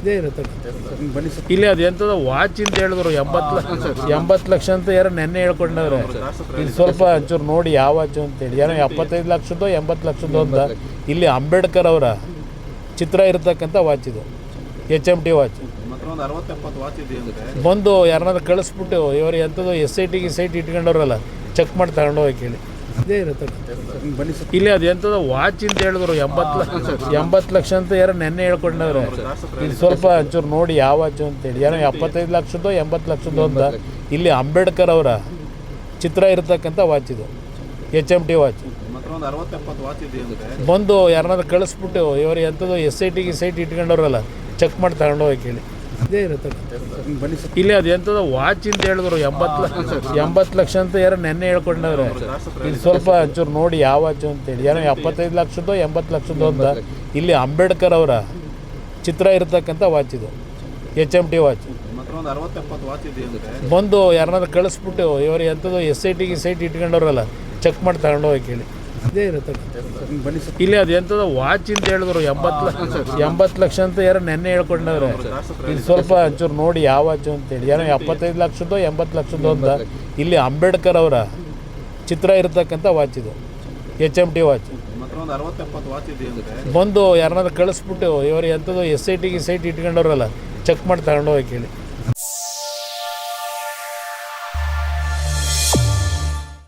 ಇದೇ ಇರುತ್ತೆ ಬನ್ನಿ ಸರ್. ಇಲ್ಲಿ ಅದು ಎಂಥದ್ದು ವಾಚ್ ಅಂತ ಹೇಳಿದ್ರು 80 ಲಕ್ಷ ಅಂತ ಯಾರೋ ನೆನ್ನೆ ಹೇಳ್ಕೊಂಡವ್ರೆ. ಇದು ಸ್ವಲ್ಪ ಒಂಚೂರು ನೋಡಿ ಯಾವ ವಾಚು ಅಂತೇಳಿ ಏನೋ 75 ಲಕ್ಷದ್ದು 80 ಲಕ್ಷದ್ದು ಅಂತ. ಇಲ್ಲಿ ಅಂಬೇಡ್ಕರ್ ಅವರ ಚಿತ್ರ ಇರತಕ್ಕಂಥ ವಾಚ್ ಇದು, HMT ವಾಚ್. ಬಂದು ಯಾರನ್ನಾದ್ರು ಕಳಿಸ್ಬಿಟ್ಟು ಇವರು ಎಂಥದ್ದು SIT ಇಟ್ಕೊಂಡವ್ರಲ್ಲ, ಚೆಕ್ ಮಾಡಿ ತಗೊಂಡು ಹೋಗಿ ಕೇಳಿ. ಇದೇ ಇರುತ್ತೆ ಬನ್ನಿ ಸರ್. ಇಲ್ಲಿ ಅದು ಎಂಥದ್ದು ವಾಚ್ ಅಂತ ಹೇಳಿದ್ರು 80 ಲಕ್ಷ ಅಂತ ಯಾರೋ ನೆನ್ನೆ ಹೇಳ್ಕೊಂಡವ್ರೆ. ಇದು ಸ್ವಲ್ಪ ಒಂಚೂರು ನೋಡಿ ಯಾವ ವಾಚು ಅಂತೇಳಿ ಏನೋ 75 ಲಕ್ಷದ್ದು 80 ಲಕ್ಷದ್ದು ಅಂತ. ಇಲ್ಲಿ ಅಂಬೇಡ್ಕರ್ ಅವರ ಚಿತ್ರ ಇರತಕ್ಕಂಥ ವಾಚ್ ಇದು, HMT ವಾಚ್. ಬಂದು ಯಾರನ್ನಾದ್ರು ಕಳಿಸ್ಬಿಟ್ಟು ಇವರು ಎಂಥದ್ದು SIT ಇಟ್ಕೊಂಡವ್ರಲ್ಲ, ಚೆಕ್ ಮಾಡಿ ತಗೊಂಡು ಹೋಗಿ ಕೇಳಿ. ಇದೇ ಇರುತ್ತೆ ಬನ್ನಿ ಸರ್. ಇಲ್ಲಿ ಅದು ಎಂಥದ್ದು ವಾಚ್ ಅಂತ ಹೇಳಿದ್ರು 80 ಲಕ್ಷ ಅಂತ ಯಾರೋ ನೆನ್ನೆ ಹೇಳ್ಕೊಂಡವ್ರೆ. ಇದು ಸ್ವಲ್ಪ ಒಂಚೂರು ನೋಡಿ ಯಾವ ವಾಚು ಅಂತೇಳಿ ಏನೋ 75 ಲಕ್ಷದ್ದು 80 ಲಕ್ಷದ್ದು ಅಂತ. ಇಲ್ಲಿ ಅಂಬೇಡ್ಕರ್ ಅವರ ಚಿತ್ರ ಇರತಕ್ಕಂಥ ವಾಚ್ ಇದು, HMT ವಾಚ್. ಬಂದು ಯಾರನ್ನಾದ್ರು ಕಳಿಸ್ಬಿಟ್ಟು ಇವರು ಎಂಥದ್ದು SIT ಇಟ್ಕೊಂಡವ್ರಲ್ಲ, ಚೆಕ್ ಮಾಡಿ ತಗೊಂಡು ಹೋಗಿ ಕೇಳಿ. ಇದೇ ಇರುತ್ತೆ ಬನ್ನಿ ಸರ್. ಇಲ್ಲಿ ಅದು ಎಂಥದ್ದು ವಾಚ್ ಅಂತ ಹೇಳಿದ್ರು 80 ಲಕ್ಷ ಅಂತ ಯಾರೋ ನೆನ್ನೆ ಹೇಳ್ಕೊಂಡವ್ರೆ. ಇದು ಸ್ವಲ್ಪ ಒಂಚೂರು ನೋಡಿ ಯಾವ ವಾಚು ಅಂತೇಳಿ ಏನೋ 75 ಲಕ್ಷದ್ದು 80 ಲಕ್ಷದ್ದು ಅಂತ. ಇಲ್ಲಿ ಅಂಬೇಡ್ಕರ್ ಅವರ ಚಿತ್ರ ಇರತಕ್ಕಂಥ ವಾಚ್ ಇದು, HMT ವಾಚ್. ಬಂದು ಯಾರನ್ನಾದ್ರು ಕಳಿಸ್ಬಿಟ್ಟು ಇವರು ಎಂಥದ್ದು SIT ಇಟ್ಕೊಂಡವ್ರಲ್ಲ, ಚೆಕ್ ಮಾಡಿ ತಗೊಂಡು ಹೋಗಿ ಕೇಳಿ.